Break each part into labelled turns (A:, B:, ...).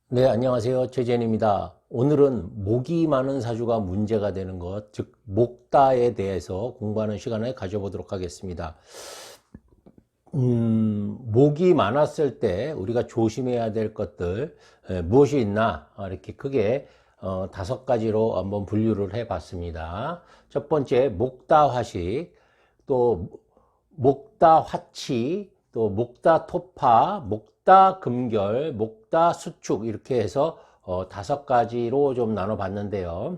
A: 네, 안녕하세요. 최재현입니다. 오늘은 목이 많은 사주가 문제가 되는 것, 즉, 목다에 대해서 공부하는 시간을 가져보도록 하겠습니다. 목이 많았을 때 우리가 조심해야 될 것들, 무엇이 있나, 이렇게 크게 5가지로 한번 분류를 해 봤습니다. 첫 번째, 목다화식, 또 목다화치, 또 목다토파, 목다금결, 목다수축 이렇게 해서 5가지로 좀 나눠봤는데요.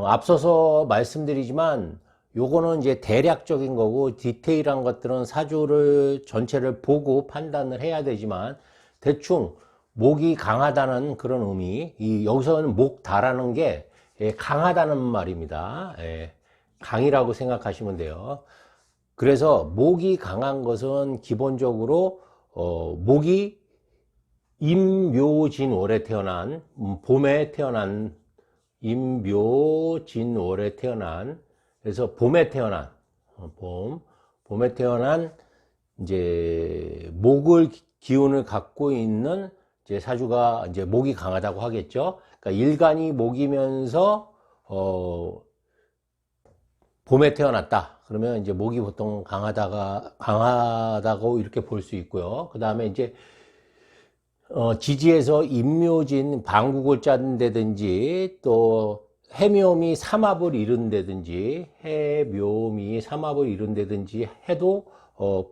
A: 앞서서 말씀드리지만 요거는 이제 대략적인 거고 디테일한 것들은 사주를 전체를 보고 판단을 해야 되지만 대충 목이 강하다는 그런 의미, 여기서는 목다라는 게 강하다는 말입니다. 강이라고 생각하시면 돼요. 그래서 목이 강한 것은 기본적으로 목이 임묘진월에 태어난 봄에 태어난 임묘진월에 태어난 그래서 봄에 태어난 봄에 태어난 이제 목을 기운을 갖고 있는 이제 사주가 이제 목이 강하다고 하겠죠. 그러니까 일간이 목이면서 봄에 태어났다. 그러면 이제 목이 보통 강하다고 이렇게 볼 수 있고요. 그 다음에 이제 지지에서 임묘진 방국을 짠다든지 또 해묘미 삼합을 이룬다든지 해묘미 삼합을 이룬다든지 해도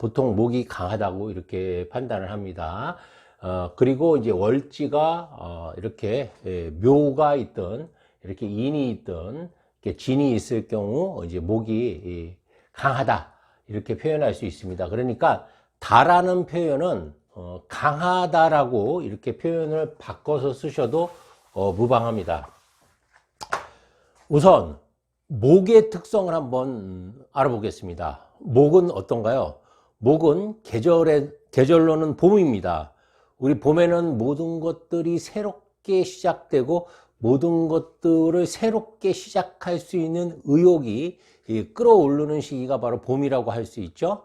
A: 보통 목이 강하다고 이렇게 판단을 합니다. 그리고 이제 월지가 이렇게 묘가 있든 이렇게 인이 있든 이렇게 진이 있을 경우 이제 목이 강하다 이렇게 표현할 수 있습니다. 그러니까 다라는 표현은 강하다라고 이렇게 표현을 바꿔서 쓰셔도 무방합니다. 우선 목의 특성을 한번 알아보겠습니다. 목은 어떤가요? 목은 계절로는 봄입니다. 우리 봄에는 모든 것들이 새롭게 시작되고 모든 것들을 새롭게 시작할 수 있는 의욕이 끌어오르는 시기가 바로 봄이라고 할 수 있죠.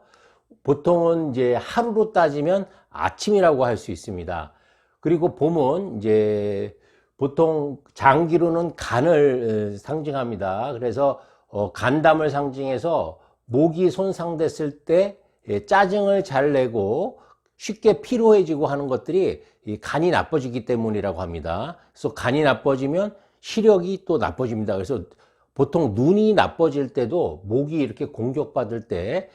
A: 보통은 이제 하루로 따지면 아침이라고 할 수 있습니다. 그리고 봄은 이제 보통 장기로는 간을 상징합니다. 그래서 간담을 상징해서 목이 손상됐을 때 짜증을 잘 내고 쉽게 피로해지고 하는 것들이 간이 나빠지기 때문이라고 합니다. 그래서 간이 나빠지면 시력이 또 나빠집니다. 그래서 보통 눈이 나빠질 때도 목이 이렇게 공격받을 때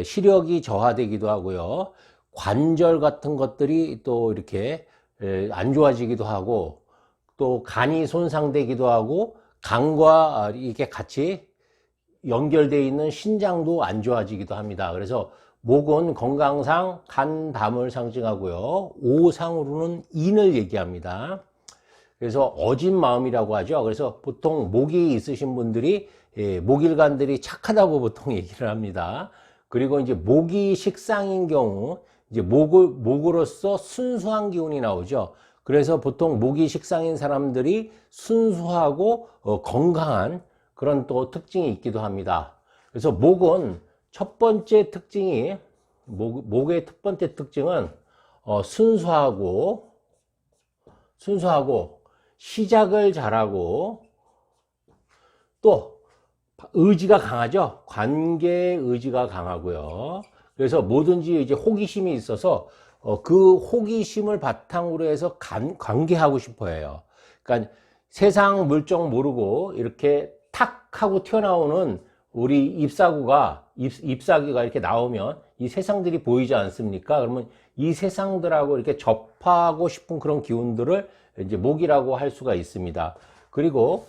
A: 시력이 저하되기도 하고요. 관절 같은 것들이 또 이렇게 안 좋아지기도 하고 또 간이 손상되기도 하고 간과 이게 같이 연결되어 있는 신장도 안 좋아지기도 합니다. 그래서 목은 건강상 간, 담을 상징하고요. 오상으로는 인을 얘기합니다. 그래서 어진 마음이라고 하죠. 그래서 보통 목이 있으신 분들이 목일간들이 착하다고 보통 얘기를 합니다. 그리고 이제 목이 식상인 경우 이제 목으로서 순수한 기운이 나오죠. 그래서 보통 목이 식상인 사람들이 순수하고 건강한 그런 또 특징이 있기도 합니다. 그래서 목은 첫 번째 특징이 목의 첫 번째 특징은 순수하고 시작을 잘하고 또 의지가 강하죠. 관계 의지가 강하고요. 그래서 뭐든지 이제 호기심이 있어서 그 호기심을 바탕으로 해서 관계하고 싶어 해요. 그러니까 세상 물정 모르고 이렇게 탁 하고 튀어나오는 우리 잎사귀가 이렇게 나오면 이 세상들이 보이지 않습니까? 그러면 이 세상들하고 이렇게 접하고 싶은 그런 기운들을 이제 목이라고 할 수가 있습니다. 그리고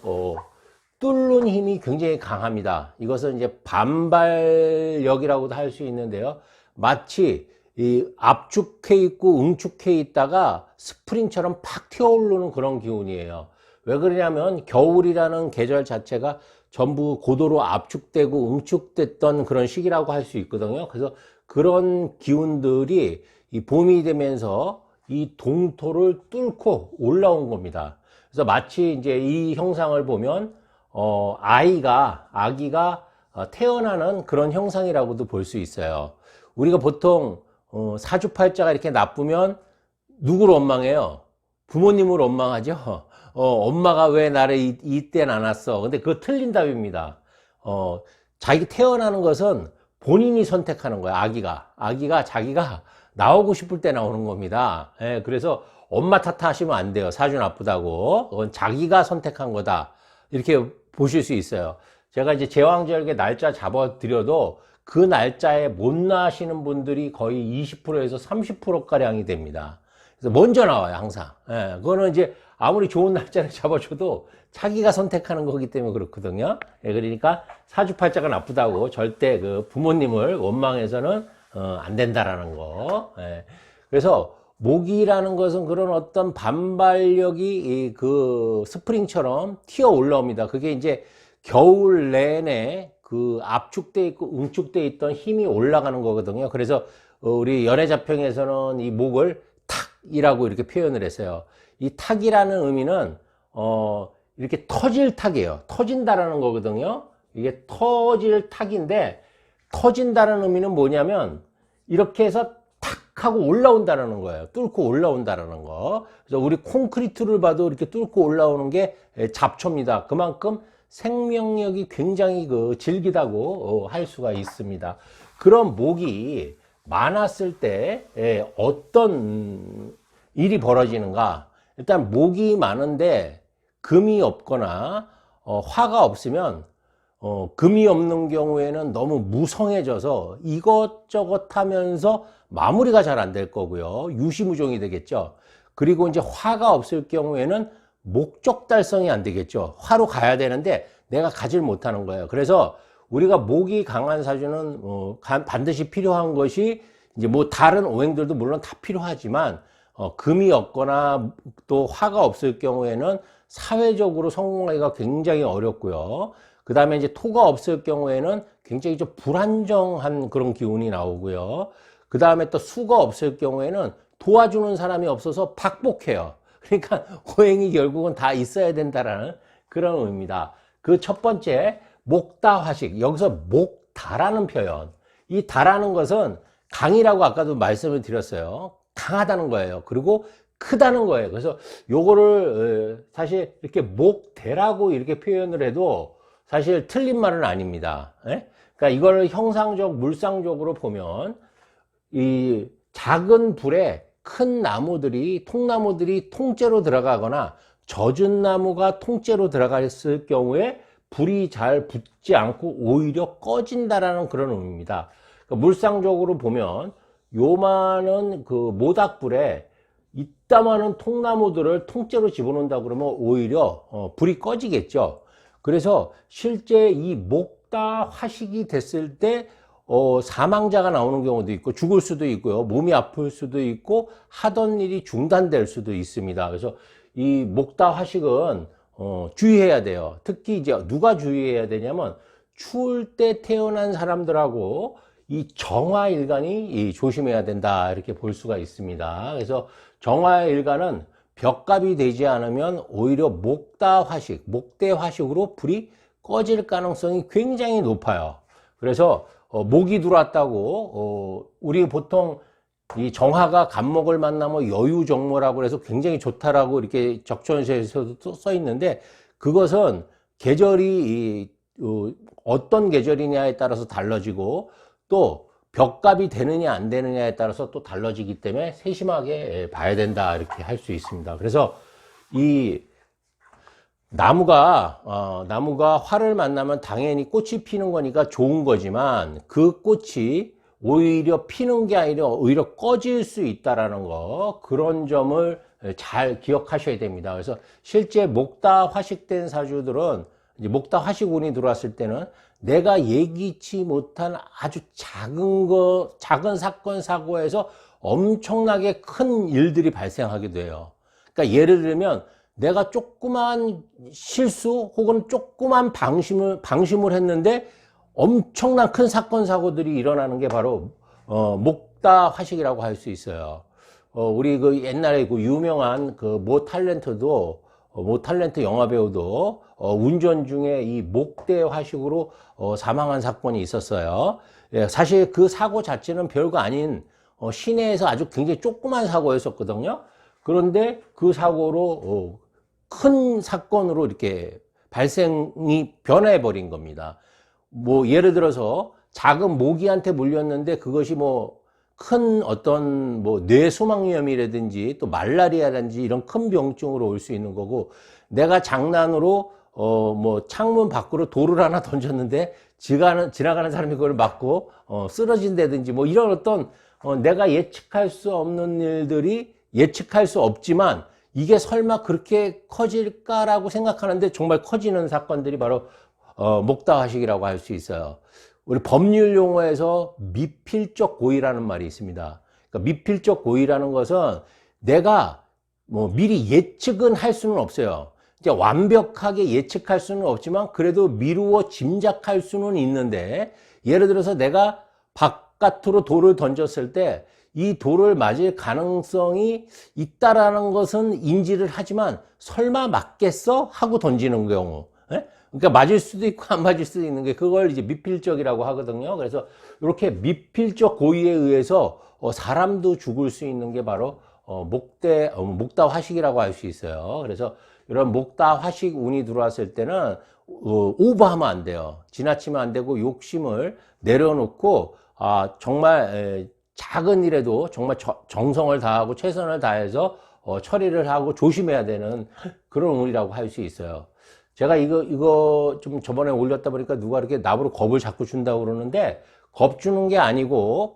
A: 뚫는 힘이 굉장히 강합니다. 이것은 이제 반발력이라고도 할 수 있는데요. 마치 이 압축해 있고 응축해 있다가 스프링처럼 팍 튀어오르는 그런 기운이에요. 왜 그러냐면 겨울이라는 계절 자체가 전부 고도로 압축되고 응축됐던 그런 시기라고 할 수 있거든요. 그래서 그런 기운들이 이 봄이 되면서 이 동토를 뚫고 올라온 겁니다. 그래서 마치 이제 이 형상을 보면 아기가 태어나는 그런 형상이라고도 볼 수 있어요. 우리가 보통 사주팔자가 이렇게 나쁘면 누구를 원망해요? 부모님을 원망하죠. 엄마가 왜 나를 이땐 안 왔어. 근데 그거 틀린 답입니다. 자기 태어나는 것은 본인이 선택하는 거야. 아기가 자기가 나오고 싶을 때 나오는 겁니다. 예, 그래서 엄마 탓하시면 안 돼요. 사주 나쁘다고. 그건 자기가 선택한 거다. 이렇게 보실 수 있어요. 제가 이제 제왕절개 날짜 잡아드려도 그 날짜에 못 나시는 분들이 거의 20%에서 30%가량이 됩니다. 그래서 먼저 나와요, 항상. 예, 그거는 이제 아무리 좋은 날짜를 잡아줘도 자기가 선택하는 거기 때문에 그렇거든요. 예, 그러니까 사주팔자가 나쁘다고 절대 그 부모님을 원망해서는 안 된다라는 거. 예. 그래서 목이라는 것은 그런 어떤 반발력이 그 스프링처럼 튀어 올라옵니다. 그게 이제 겨울 내내 그 압축돼 있고 응축돼 있던 힘이 올라가는 거거든요. 그래서 우리 연애자평에서는 이 목을 탁이라고 이렇게 표현을 했어요. 이 탁이라는 의미는 이렇게 터질 탁이에요. 터진다라는 거거든요. 이게 터질 탁인데, 터진다는 의미는 뭐냐면 이렇게 해서 탁 하고 올라온다라는 거예요. 뚫고 올라온다라는 거. 그래서 우리 콘크리트를 봐도 이렇게 뚫고 올라오는 게 잡초입니다. 그만큼 생명력이 굉장히 그 질기다고 할 수가 있습니다. 그런 목이 많았을 때 어떤 일이 벌어지는가? 일단 목이 많은데 금이 없거나 화가 없으면 금이 없는 경우에는 너무 무성해져서 이것저것 하면서 마무리가 잘 안 될 거고요. 유시무종이 되겠죠. 그리고 이제 화가 없을 경우에는 목적 달성이 안 되겠죠. 화로 가야 되는데 내가 가질 못하는 거예요. 그래서 우리가 목이 강한 사주는 반드시 필요한 것이 이제 뭐 다른 오행들도 물론 다 필요하지만 금이 없거나 또 화가 없을 경우에는 사회적으로 성공하기가 굉장히 어렵고요. 그 다음에 이제 토가 없을 경우에는 굉장히 좀 불안정한 그런 기운이 나오고요. 그 다음에 또 수가 없을 경우에는 도와주는 사람이 없어서 박복해요. 그러니까 오행이 결국은 다 있어야 된다라는 그런 의미입니다. 그 첫 번째, 목다화식. 여기서 목다라는 표현. 이 다라는 것은 강이라고 아까도 말씀을 드렸어요. 강하다는 거예요. 그리고 크다는 거예요. 그래서 요거를 사실 이렇게 목대라고 이렇게 표현을 해도 사실 틀린 말은 아닙니다. 그러니까 이걸 형상적, 물상적으로 보면 이 작은 불에 큰 나무들이, 통나무들이 통째로 들어가거나 젖은 나무가 통째로 들어갔을 경우에 불이 잘 붙지 않고 오히려 꺼진다라는 그런 의미입니다. 그러니까 물상적으로 보면 요만한 그 모닥불에 이따만한 통나무들을 통째로 집어넣는다 그러면 오히려 불이 꺼지겠죠. 그래서 실제 이 목다 화식이 됐을 때 사망자가 나오는 경우도 있고 죽을 수도 있고요. 몸이 아플 수도 있고 하던 일이 중단될 수도 있습니다. 그래서 이 목다 화식은 주의해야 돼요. 특히 이제 누가 주의해야 되냐면 추울 때 태어난 사람들하고 이 정화일간이 조심해야 된다 이렇게 볼 수가 있습니다. 그래서 정화일간은 벽갑이 되지 않으면 오히려 목다화식, 목대화식으로 불이 꺼질 가능성이 굉장히 높아요. 그래서 목이 들어왔다고 우리 보통 이 정화가 간목을 만나면 여유정모라고 해서 굉장히 좋다라고 이렇게 적천시에서도 써 있는데 그것은 계절이 어떤 계절이냐에 따라서 달라지고 또 벽갑이 되느냐 안 되느냐에 따라서 또 달라지기 때문에 세심하게 봐야 된다 이렇게 할 수 있습니다. 그래서 이 나무가 화를 만나면 당연히 꽃이 피는 거니까 좋은 거지만 그 꽃이 오히려 피는 게 아니라 오히려 꺼질 수 있다라는 거, 그런 점을 잘 기억하셔야 됩니다. 그래서 실제 목다 화식된 사주들은 이제 목다 화식운이 들어왔을 때는 내가 예기치 못한 아주 작은 사건 사고에서 엄청나게 큰 일들이 발생하게 돼요. 그러니까 예를 들면 내가 조그만 실수 혹은 조그만 방심을 했는데 엄청난 큰 사건 사고들이 일어나는 게 바로 목다 화식이라고 할 수 있어요. 우리 그 옛날에 그 유명한 그 모 탤런트 영화 배우도 운전 중에 이 목대 화식으로 사망한 사건이 있었어요. 예, 사실 그 사고 자체는 별거 아닌 시내에서 아주 굉장히 조그만 사고였었거든요. 그런데 그 사고로 큰 사건으로 이렇게 발생이 변해 버린 겁니다. 뭐 예를 들어서 작은 모기한테 물렸는데 그것이 뭐 큰 어떤 뭐 뇌수막염이라든지 또 말라리아라든지 이런 큰 병증으로 올 수 있는 거고, 내가 장난으로 뭐 창문 밖으로 돌을 하나 던졌는데 지나가는 사람이 그걸 맞고 쓰러진다든지 뭐 이런 어떤 내가 예측할 수 없는 일들이, 예측할 수 없지만 이게 설마 그렇게 커질까라고 생각하는데 정말 커지는 사건들이 바로 목다화식이라고 할 수 있어요. 우리 법률 용어에서 미필적 고의라는 말이 있습니다. 그러니까 미필적 고의라는 것은 내가 뭐 미리 예측은 할 수는 없어요. 이제 완벽하게 예측할 수는 없지만 그래도 미루어 짐작할 수는 있는데, 예를 들어서 내가 바깥으로 돌을 던졌을 때 이 돌을 맞을 가능성이 있다라는 것은 인지를 하지만 설마 맞겠어? 하고 던지는 경우. 예? 그러니까 맞을 수도 있고 안 맞을 수도 있는 게, 그걸 이제 미필적이라고 하거든요. 그래서 이렇게 미필적 고의에 의해서 사람도 죽을 수 있는 게 바로 목다화식이라고 할 수 있어요. 그래서 이런 목다화식 운이 들어왔을 때는 오버하면 안 돼요. 지나치면 안 되고 욕심을 내려놓고 정말 작은 일에도 정말 정성을 다하고 최선을 다해서 처리를 하고 조심해야 되는 그런 운이라고 할 수 있어요. 제가 이거 좀 저번에 올렸다 보니까 누가 이렇게 나보고 겁을 자꾸 준다고 그러는데, 겁 주는 게 아니고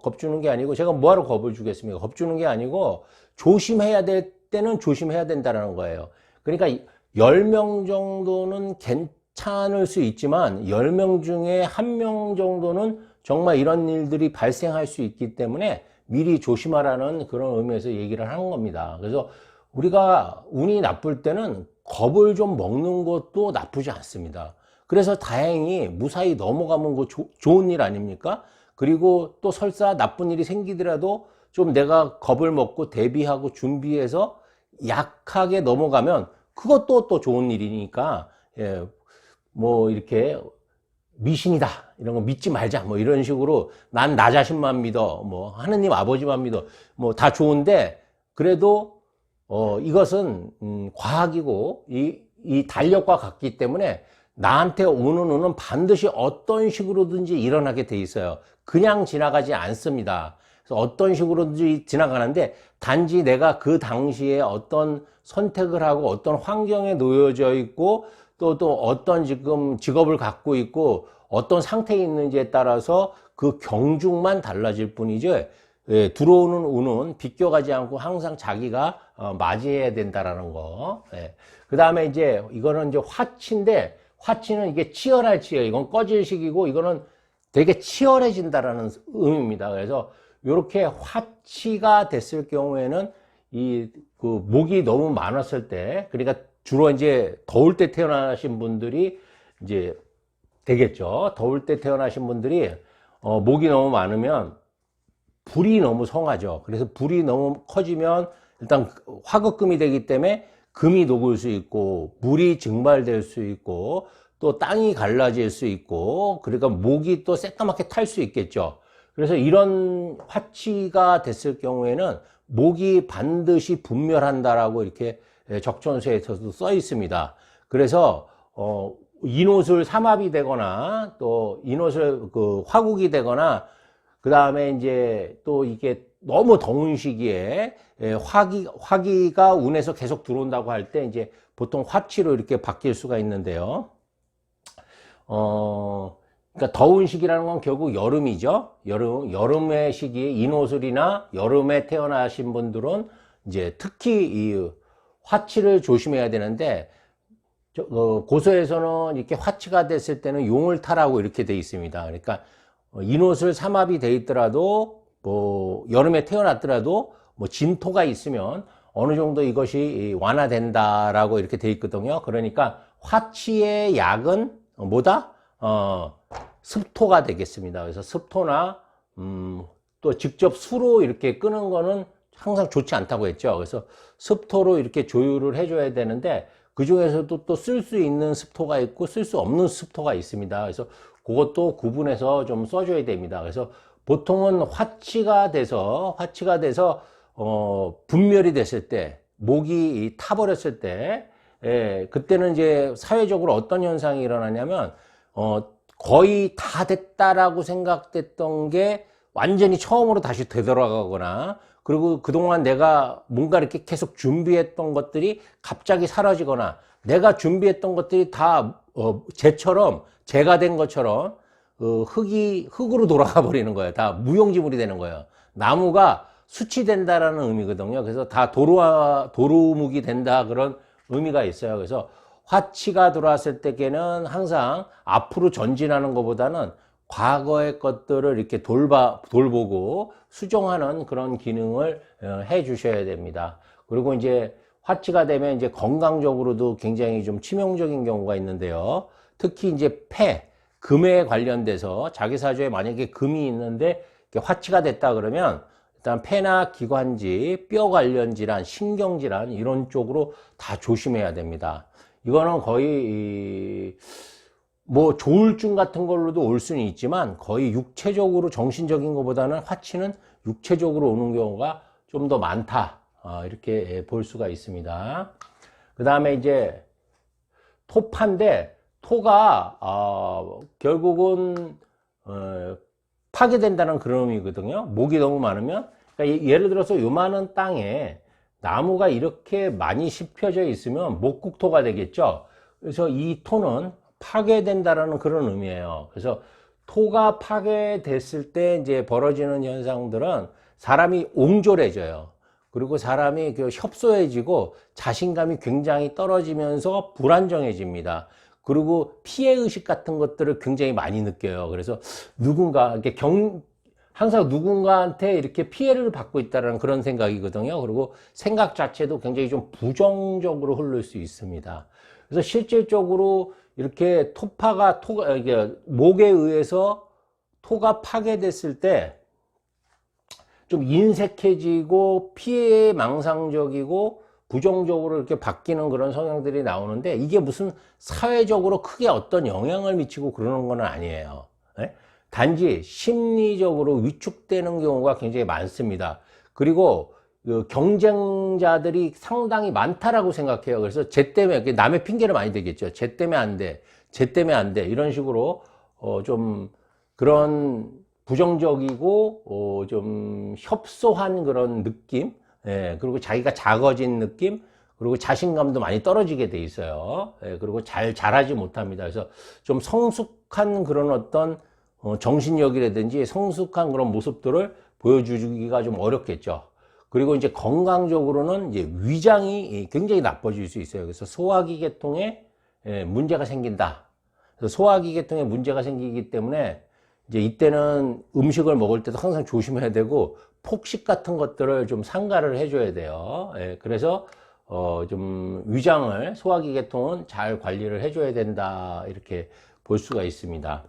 A: 제가 뭐하러 겁을 주겠습니까? 겁 주는 게 아니고 조심해야 될 때는 조심해야 된다는 거예요. 그러니까 10명 정도는 괜찮을 수 있지만 10명 중에 1명 정도는 정말 이런 일들이 발생할 수 있기 때문에 미리 조심하라는 그런 의미에서 얘기를 하는 겁니다. 그래서 우리가 운이 나쁠 때는 겁을 좀 먹는 것도 나쁘지 않습니다. 그래서 다행히 무사히 넘어가면 그 좋은 일 아닙니까? 그리고 또 설사 나쁜 일이 생기더라도 좀 내가 겁을 먹고 대비하고 준비해서 약하게 넘어가면 그것도 또 좋은 일이니까, 예, 뭐 이렇게 미신이다 이런 거 믿지 말자 뭐 이런 식으로 난 나 자신만 믿어, 뭐 하느님 아버지만 믿어, 뭐 다 좋은데, 그래도 이것은 과학이고 이 달력과 같기 때문에 나한테 오는 운은 반드시 어떤 식으로든지 일어나게 돼 있어요. 그냥 지나가지 않습니다. 그래서 어떤 식으로든지 지나가는데, 단지 내가 그 당시에 어떤 선택을 하고 어떤 환경에 놓여져 있고 또 어떤 지금 직업을 갖고 있고 어떤 상태에 있는지에 따라서 그 경중만 달라질 뿐이죠. 예, 들어오는 운은 비껴가지 않고 항상 자기가 맞이해야 된다라는 거. 예. 그 다음에 이제 이거는 이제 화치인데, 화치는 이게 치열할 치열, 이건 꺼질 식이고 이거는 되게 치열해진다라는 의미입니다. 그래서 이렇게 화치가 됐을 경우에는 그 목이 너무 많았을 때, 그러니까 주로 이제 더울 때 태어나신 분들이 이제 되겠죠. 더울 때 태어나신 분들이 목이 너무 많으면 불이 너무 성하죠. 그래서 불이 너무 커지면 일단 화극금이 되기 때문에 금이 녹을 수 있고 물이 증발될 수 있고 또 땅이 갈라질 수 있고, 그러니까 목이 또 새까맣게 탈 수 있겠죠. 그래서 이런 화치가 됐을 경우에는 목이 반드시 분멸한다라고 이렇게 적천수에서도 써 있습니다. 그래서 인옷을 삼합이 되거나 또 인옷을 그 화국이 되거나, 그 다음에 이제 또 이게 너무 더운 시기에 화기가 운에서 계속 들어온다고 할 때 이제 보통 화치로 이렇게 바뀔 수가 있는데요. 그러니까 더운 시기라는 건 결국 여름이죠. 여름의 시기에 인오술이나 여름에 태어나신 분들은 이제 특히 이 화치를 조심해야 되는데, 고서에서는 이렇게 화치가 됐을 때는 용을 타라고 이렇게 돼 있습니다. 그러니까 인옷을 삼합이 돼 있더라도 뭐 여름에 태어났더라도 뭐 진토가 있으면 어느 정도 이것이 완화된다라고 이렇게 돼 있거든요. 그러니까 화치의 약은 뭐다? 습토가 되겠습니다. 그래서 습토나 또 직접 수로 이렇게 끄는 거는 항상 좋지 않다고 했죠. 그래서 습토로 이렇게 조율을 해줘야 되는데, 그 중에서도 또 쓸 수 있는 습토가 있고 쓸 수 없는 습토가 있습니다. 그래서 그것도 구분해서 좀 써줘야 됩니다. 그래서 보통은 화치가 돼서 분멸이 됐을 때, 목이 타버렸을 때, 그때는 이제 사회적으로 어떤 현상이 일어나냐면, 거의 다 됐다라고 생각됐던 게 완전히 처음으로 다시 되돌아가거나, 그리고 그동안 내가 뭔가 이렇게 계속 준비했던 것들이 갑자기 사라지거나, 내가 준비했던 것들이 다, 재가 된 것처럼, 흙으로 돌아가 버리는 거예요. 다 무용지물이 되는 거예요. 나무가 수치된다라는 의미거든요. 그래서 다 도루묵이 된다 그런 의미가 있어요. 그래서 화치가 들어왔을 때에는 항상 앞으로 전진하는 것보다는 과거의 것들을 이렇게 돌보고 수정하는 그런 기능을 해 주셔야 됩니다. 그리고 이제 화치가 되면 이제 건강적으로도 굉장히 좀 치명적인 경우가 있는데요. 특히 이제 금에 관련돼서 자기 사주에 만약에 금이 있는데 화치가 됐다 그러면 일단 폐나 기관지, 뼈 관련 질환, 신경질환 이런 쪽으로 다 조심해야 됩니다. 이거는 거의 뭐 조울증 같은 걸로도 올 수는 있지만 거의 육체적으로 정신적인 것보다는 화치는 육체적으로 오는 경우가 좀 더 많다, 이렇게 볼 수가 있습니다. 그 다음에 이제 토파인데 토가 결국은 파괴된다는 그런 의미거든요. 목이 너무 많으면, 그러니까 예를 들어서 요만한 땅에 나무가 이렇게 많이 씹혀져 있으면 목국토가 되겠죠. 그래서 이 토는 파괴된다라는 그런 의미예요. 그래서 토가 파괴됐을 때 이제 벌어지는 현상들은 사람이 옹졸해져요. 그리고 사람이 협소해지고 자신감이 굉장히 떨어지면서 불안정해집니다. 그리고 피해의식 같은 것들을 굉장히 많이 느껴요. 그래서 항상 누군가한테 이렇게 피해를 받고 있다는 그런 생각이거든요. 그리고 생각 자체도 굉장히 좀 부정적으로 흐를 수 있습니다. 그래서 실질적으로 이렇게 이게 목에 의해서 토가 파괴됐을 때 좀 인색해지고 피해 망상적이고 부정적으로 이렇게 바뀌는 그런 성향들이 나오는데, 이게 무슨 사회적으로 크게 어떤 영향을 미치고 그러는 건 아니에요. 네? 단지 심리적으로 위축되는 경우가 굉장히 많습니다. 그리고 그 경쟁자들이 상당히 많다라고 생각해요. 그래서 쟤 때문에, 남의 핑계를 많이 대겠죠. 쟤 때문에 안 돼. 쟤 때문에 안 돼. 이런 식으로 좀 그런 부정적이고 좀 협소한 그런 느낌, 그리고 자기가 작아진 느낌, 그리고 자신감도 많이 떨어지게 돼 있어요. 그리고 잘하지 못합니다. 그래서 좀 성숙한 그런 어떤 정신력이라든지 성숙한 그런 모습들을 보여주기가 좀 어렵겠죠. 그리고 이제 건강적으로는 이제 위장이 굉장히 나빠질 수 있어요. 그래서 소화기 계통에 문제가 생긴다. 그래서 소화기 계통에 문제가 생기기 때문에 이제 이때는 음식을 먹을 때도 항상 조심해야 되고, 폭식 같은 것들을 좀 삼가를 해줘야 돼요. 그래서 좀 소화기 계통은 잘 관리를 해줘야 된다, 이렇게 볼 수가 있습니다.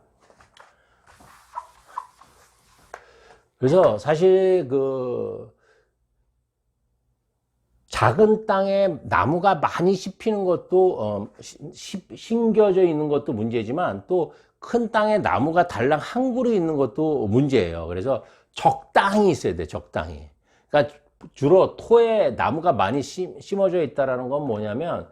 A: 그래서 사실 작은 땅에 나무가 많이 씹히는 것도 심겨져 있는 것도 문제지만, 또 큰 땅에 나무가 달랑 한 그루 있는 것도 문제예요. 그래서 적당히 있어야 돼, 적당히. 그러니까 주로 토에 나무가 많이 심어져 있다라는 건 뭐냐면,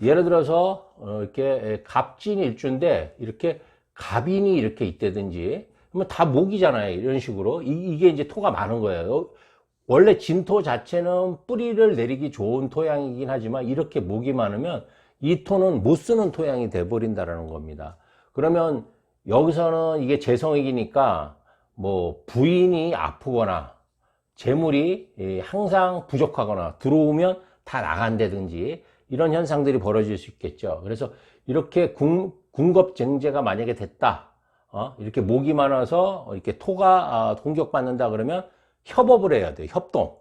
A: 예를 들어서 이렇게 갑진일주인데 이렇게 갑인이 이렇게 있다든지, 그러면 다 목이잖아요. 이런 식으로 이게 이제 토가 많은 거예요. 원래 진토 자체는 뿌리를 내리기 좋은 토양이긴 하지만 이렇게 목이 많으면 이 토는 못 쓰는 토양이 돼버린다라는 겁니다. 그러면 여기서는 이게 재성액이니까 뭐 부인이 아프거나 재물이 항상 부족하거나 들어오면 다 나간다든지 이런 현상들이 벌어질 수 있겠죠. 그래서 이렇게 궁겁증제가 만약에 됐다, 이렇게 목이 많아서 이렇게 토가 공격받는다 그러면 협업을 해야 돼요. 협동.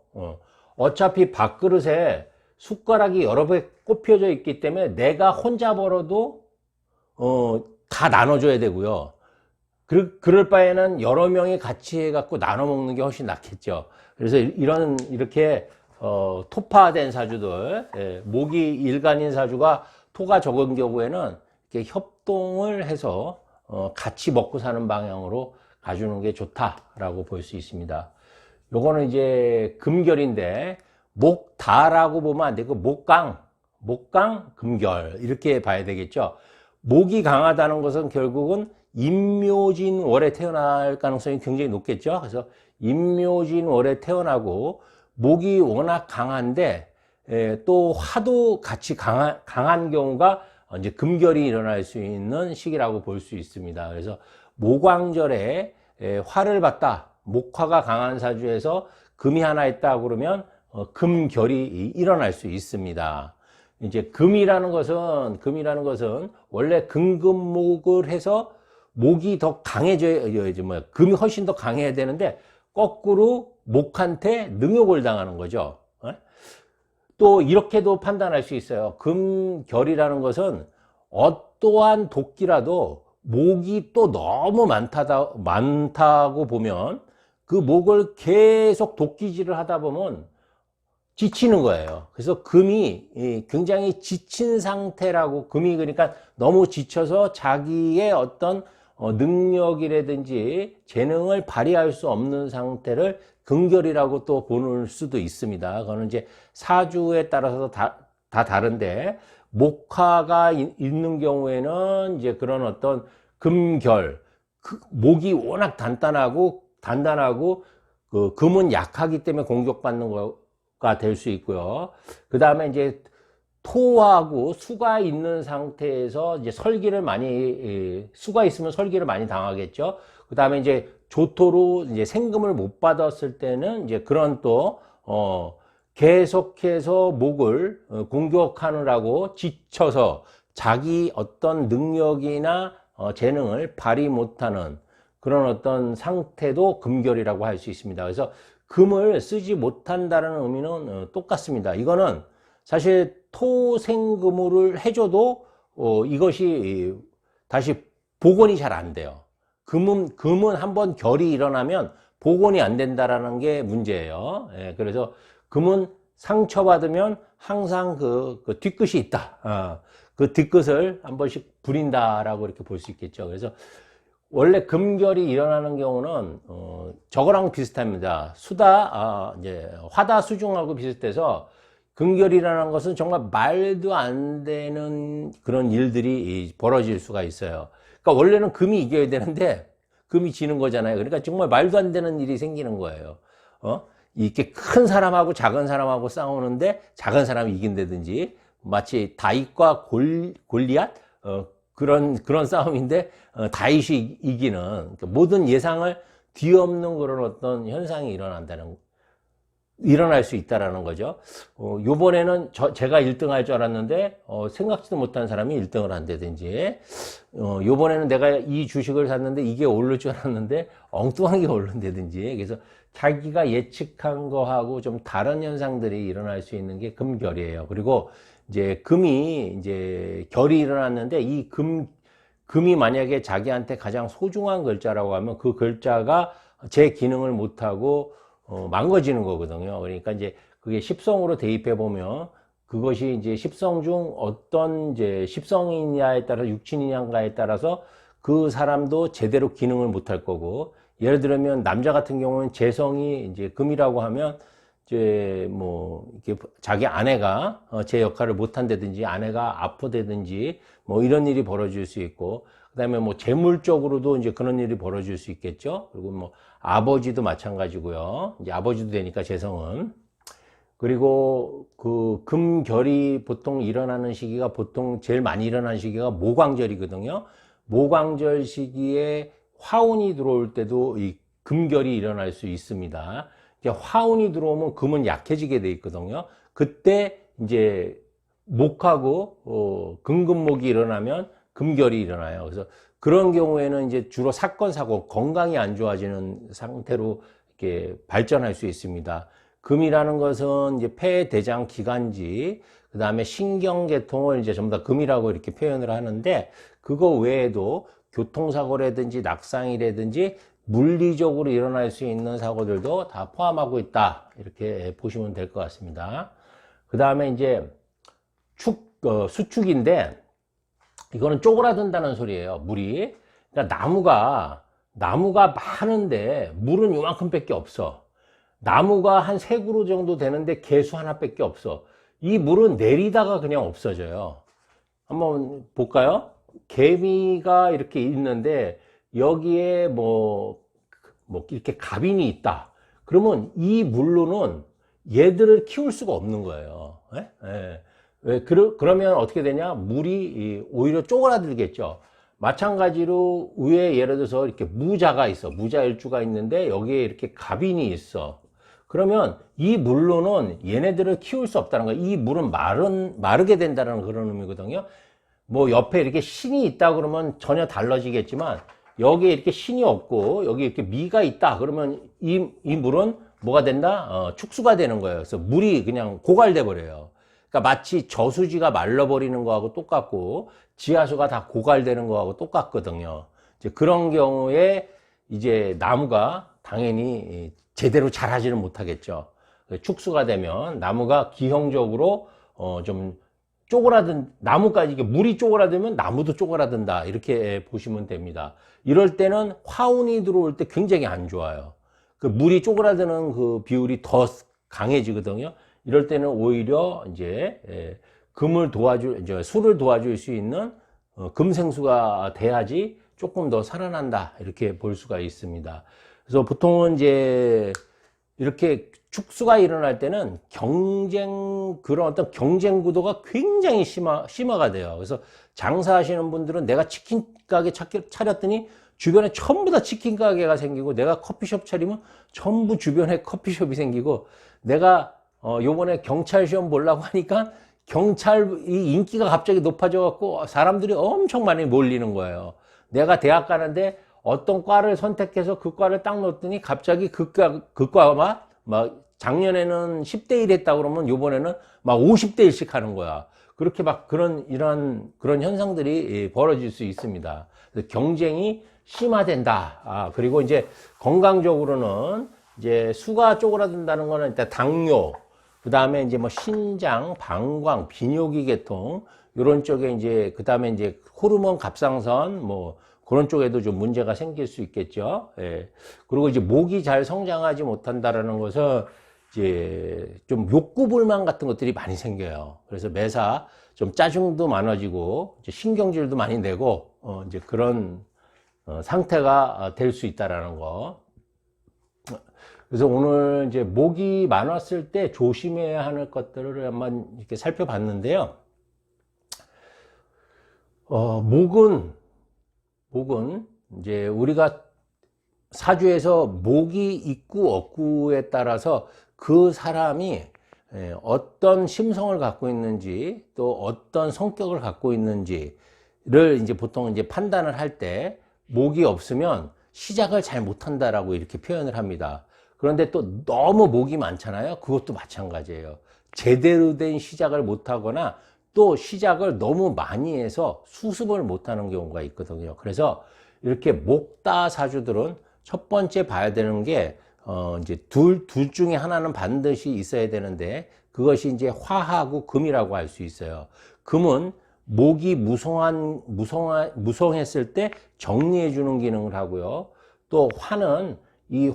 A: 어차피 밥그릇에 숟가락이 여러 개 꼽혀져 있기 때문에 내가 혼자 벌어도 다 나눠줘야 되고요. 그럴 바에는 여러 명이 같이 해갖고 나눠 먹는 게 훨씬 낫겠죠. 그래서 이렇게 토파된 사주들, 목이 일간인 사주가 토가 적은 경우에는 이렇게 협동을 해서 같이 먹고 사는 방향으로 가주는 게 좋다라고 볼 수 있습니다. 요거는 이제 금결인데, 목다라고 보면 안 되고 목강, 금결 이렇게 봐야 되겠죠. 목이 강하다는 것은 결국은 임묘진월에 태어날 가능성이 굉장히 높겠죠. 그래서 임묘진월에 태어나고 목이 워낙 강한데 또 화도 같이 강한 경우가 이제 금결이 일어날 수 있는 시기라고 볼 수 있습니다. 그래서 모광절에 화를 받다, 목화가 강한 사주에서 금이 하나 있다 그러면 금결이 일어날 수 있습니다. 이제 금이라는 것은 원래 금금목을 해서 목이 더 강해져야지, 금이 훨씬 더 강해야 되는데 거꾸로 목한테 능욕을 당하는 거죠. 또 이렇게도 판단할 수 있어요. 금결이라는 것은 어떠한 도끼라도 목이 또 너무 많다고 보면 그 목을 계속 도끼질을 하다 보면 지치는 거예요. 그래서 금이 굉장히 지친 상태라고, 금이 그러니까 너무 지쳐서 자기의 어떤 능력이라든지 재능을 발휘할 수 없는 상태를 금결이라고 또 보는 수도 있습니다. 그거는 이제 사주에 따라서 다 다른데, 목화가 있는 경우에는 이제 그런 어떤 금결, 목이 워낙 단단하고 그 금은 약하기 때문에 공격받는 거가 될 수 있고요. 그 다음에 이제 토하고 수가 있는 상태에서 이제 수가 있으면 설기를 많이 당하겠죠. 그 다음에 이제 조토로 이제 생금을 못 받았을 때는 이제 그런 또 계속해서 목을 공격하느라고 지쳐서 자기 어떤 능력이나 재능을 발휘 못하는 그런 어떤 상태도 금결이라고 할 수 있습니다. 그래서 금을 쓰지 못한다는 의미는 똑같습니다. 이거는 사실 토생금을 해줘도 이것이 다시 복원이 잘 안 돼요. 금은 한번 결이 일어나면 복원이 안 된다라는 게 문제예요. 예, 그래서 금은 상처받으면 항상 그 뒤끝이 있다. 그 뒤끝을 한 번씩 부린다라고 이렇게 볼 수 있겠죠. 그래서 원래 금결이 일어나는 경우는 저거랑 비슷합니다. 이제 화다 수중하고 비슷해서 금결이라는 것은 정말 말도 안 되는 그런 일들이 벌어질 수가 있어요. 그러니까 원래는 금이 이겨야 되는데 금이 지는 거잖아요. 그러니까 정말 말도 안 되는 일이 생기는 거예요. 이렇게 큰 사람하고 작은 사람하고 싸우는데 작은 사람이 이긴다든지, 마치 다윗과 골리앗 그런 싸움인데 다윗이 이기는, 그러니까 모든 예상을 뒤엎는 그런 어떤 현상이 일어날 수 있다라는 거죠. 요번에는 제가 1등 할 줄 알았는데 생각지도 못한 사람이 1등을 한다든지, 요번에는 내가 이 주식을 샀는데 이게 오를 줄 알았는데 엉뚱한 게 오른다든지, 그래서 자기가 예측한 거하고 좀 다른 현상들이 일어날 수 있는 게 금결이에요. 그리고 이제 금이 이제 결이 일어났는데 이 금이 만약에 자기한테 가장 소중한 글자라고 하면 그 글자가 제 기능을 못하고 망가지는 거거든요. 그러니까 이제 그게 십성으로 대입해 보면 그것이 이제 십성 중 어떤 이제 십성이냐에 따라서 육친이냐에 따라서 그 사람도 제대로 기능을 못할 거고, 예를 들면 남자 같은 경우는 재성이 이제 금이라고 하면 이제 뭐 이렇게 자기 아내가 제 역할을 못 한다든지, 아내가 아프다든지 뭐 이런 일이 벌어질 수 있고, 그다음에 뭐 재물적으로도 이제 그런 일이 벌어질 수 있겠죠. 그리고 뭐 아버지도 마찬가지고요. 이제 아버지도 되니까 재성은. 그리고 그 금결이 보통 일어나는 시기가, 보통 제일 많이 일어나는 시기가 모광절이거든요. 모광절 시기에 화운이 들어올 때도 이 금결이 일어날 수 있습니다. 화운이 들어오면 금은 약해지게 돼 있거든요. 그때 이제 목하고 금금목이 일어나면 금결이 일어나요. 그래서 그런 경우에는 이제 주로 사건, 사고, 건강이 안 좋아지는 상태로 이렇게 발전할 수 있습니다. 금이라는 것은 이제 폐, 대장, 기관지, 그 다음에 신경계통을 이제 전부 다 금이라고 이렇게 표현을 하는데, 그거 외에도 교통사고라든지 낙상이라든지 물리적으로 일어날 수 있는 사고들도 다 포함하고 있다, 이렇게 보시면 될 것 같습니다. 그 다음에 이제 수축인데, 이거는 쪼그라든다는 소리예요. 물이. 그러니까 나무가 많은데 물은 요만큼밖에 없어. 나무가 한 3그루 정도 되는데 개수 하나밖에 없어. 이 물은 내리다가 그냥 없어져요. 한번 볼까요? 개미가 이렇게 있는데 여기에 뭐 이렇게 가빈이 있다. 그러면 이 물로는 얘들을 키울 수가 없는 거예요. 예? 예. 그러면 어떻게 되냐? 물이 오히려 쪼그라들겠죠. 마찬가지로 위에 예를 들어서 이렇게 무자가 있어. 무자일주가 있는데 여기에 이렇게 가빈이 있어. 그러면 이 물로는 얘네들을 키울 수 없다는 거야. 이 물은 마르게 된다는 그런 의미거든요. 뭐 옆에 이렇게 신이 있다 그러면 전혀 달라지겠지만 여기에 이렇게 신이 없고 여기 이렇게 미가 있다 그러면 이 물은 뭐가 된다? 축수가 되는 거예요. 그래서 물이 그냥 고갈돼 버려요. 그러니까 마치 저수지가 말라버리는 거하고 똑같고 지하수가 다 고갈되는 거하고 똑같거든요. 이제 그런 경우에 이제 나무가 당연히 제대로 자라지는 못하겠죠. 축수가 되면 나무가 기형적으로 좀 쪼그라든 나무까지 이게 물이 쪼그라들면 나무도 쪼그라든다 이렇게 보시면 됩니다. 이럴 때는 화운이 들어올 때 굉장히 안 좋아요. 그 물이 쪼그라드는 그 비율이 더 강해지거든요. 이럴 때는 오히려 이제 이제 수를 도와줄 수 있는 금생수가 돼야지 조금 더 살아난다 이렇게 볼 수가 있습니다. 그래서 보통은 이제 이렇게 축수가 일어날 때는 그런 어떤 경쟁 구도가 굉장히 심화가 돼요. 그래서 장사하시는 분들은 내가 치킨 가게 차렸더니 주변에 전부 다 치킨 가게가 생기고 내가 커피숍 차리면 전부 주변에 커피숍이 생기고 내가 요번에 경찰 시험 보려고 하니까 경찰이 인기가 갑자기 높아져 갖고 사람들이 엄청 많이 몰리는 거예요. 내가 대학 가는데 어떤 과를 선택해서 그 과를 딱 넣었더니 갑자기 그 과가 막 작년에는 10대 1 했다 그러면 요번에는 막 50대 1씩 하는 거야. 그렇게 막 그런 현상들이 벌어질 수 있습니다. 경쟁이 심화된다. 그리고 이제 건강적으로는 이제 수가 쪼그라든다는 거는 일단 당뇨, 그 다음에 이제 뭐 신장, 방광, 비뇨기 계통, 요런 쪽에 이제, 그 다음에 이제 호르몬 갑상선, 뭐, 그런 쪽에도 좀 문제가 생길 수 있겠죠. 예. 그리고 이제 목이 잘 성장하지 못한다라는 것은 이제 좀 욕구불만 같은 것들이 많이 생겨요. 그래서 매사 좀 짜증도 많아지고, 이제 신경질도 많이 내고, 이제 그런 상태가 될 수 있다라는 거. 그래서 오늘 이제 목이 많았을 때 조심해야 하는 것들을 한번 이렇게 살펴봤는데요. 목은 이제 우리가 사주에서 목이 있고 없고에 따라서 그 사람이 어떤 심성을 갖고 있는지 또 어떤 성격을 갖고 있는지를 이제 보통 이제 판단을 할 때 목이 없으면 시작을 잘 못한다라고 이렇게 표현을 합니다. 그런데 또 너무 목이 많잖아요. 그것도 마찬가지예요. 제대로 된 시작을 못하거나 또 시작을 너무 많이 해서 수습을 못하는 경우가 있거든요. 그래서 이렇게 목다 사주들은 첫 번째 봐야 되는 게 이제 둘 중에 하나는 반드시 있어야 되는데 그것이 이제 화하고 금이라고 할 수 있어요. 금은 목이 무성했을 때 정리해 주는 기능을 하고요. 또 화는 이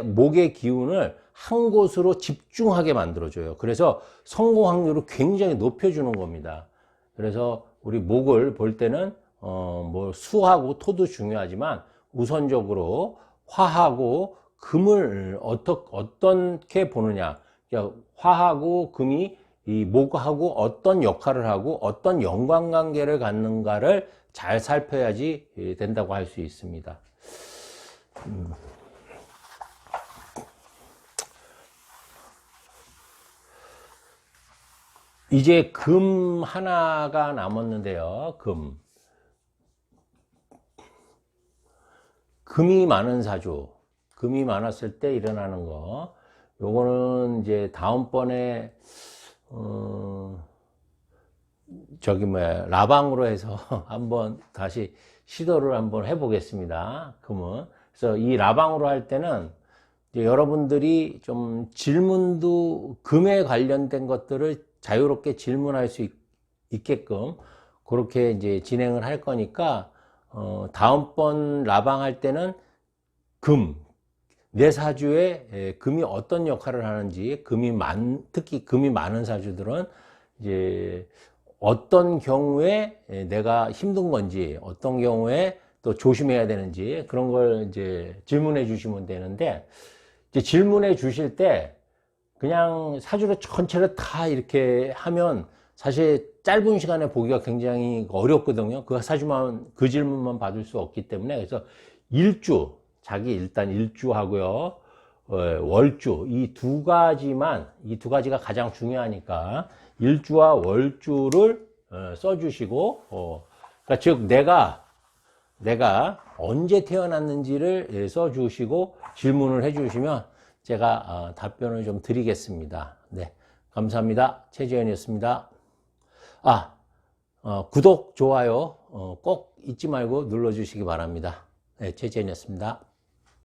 A: 목의 기운을 한 곳으로 집중하게 만들어줘요. 그래서 성공 확률을 굉장히 높여주는 겁니다. 그래서 우리 목을 볼 때는 뭐 수하고 토도 중요하지만 우선적으로 화하고 금을 어떻게 보느냐. 그러니까 화하고 금이 이 목하고 어떤 역할을 하고 어떤 연관관계를 갖는가를 잘 살펴야지 된다고 할 수 있습니다. 이제 금 하나가 남았는데요. 금이 많은 사주, 금이 많았을 때 일어나는 거. 요거는 이제 다음번에 라방으로 해서 한번 다시 시도를 한번 해보겠습니다. 금은. 그래서 이 라방으로 할 때는 이제 여러분들이 좀 질문도 금에 관련된 것들을 자유롭게 질문할 수 있게끔 그렇게 이제 진행을 할 거니까 다음번 라방 할 때는 내 사주에 금이 어떤 역할을 하는지, 특히 금이 많은 사주들은 이제 어떤 경우에 내가 힘든 건지, 어떤 경우에 또 조심해야 되는지, 그런 걸 이제 질문해 주시면 되는데, 이제 질문해 주실 때 그냥 사주를 전체를 다 이렇게 하면 사실 짧은 시간에 보기가 굉장히 어렵거든요. 그 사주만, 그 질문만 받을 수 없기 때문에. 그래서 일주, 자기 일단 일주하고요, 월주, 이 두 가지가 가장 중요하니까 일주와 월주를 써주시고, 그러니까 즉 내가 언제 태어났는지를 써주시고 질문을 해주시면 제가 답변을 좀 드리겠습니다. 네, 감사합니다. 최재현이었습니다. 구독, 좋아요 꼭 잊지 말고 눌러주시기 바랍니다. 네, 최재현이었습니다.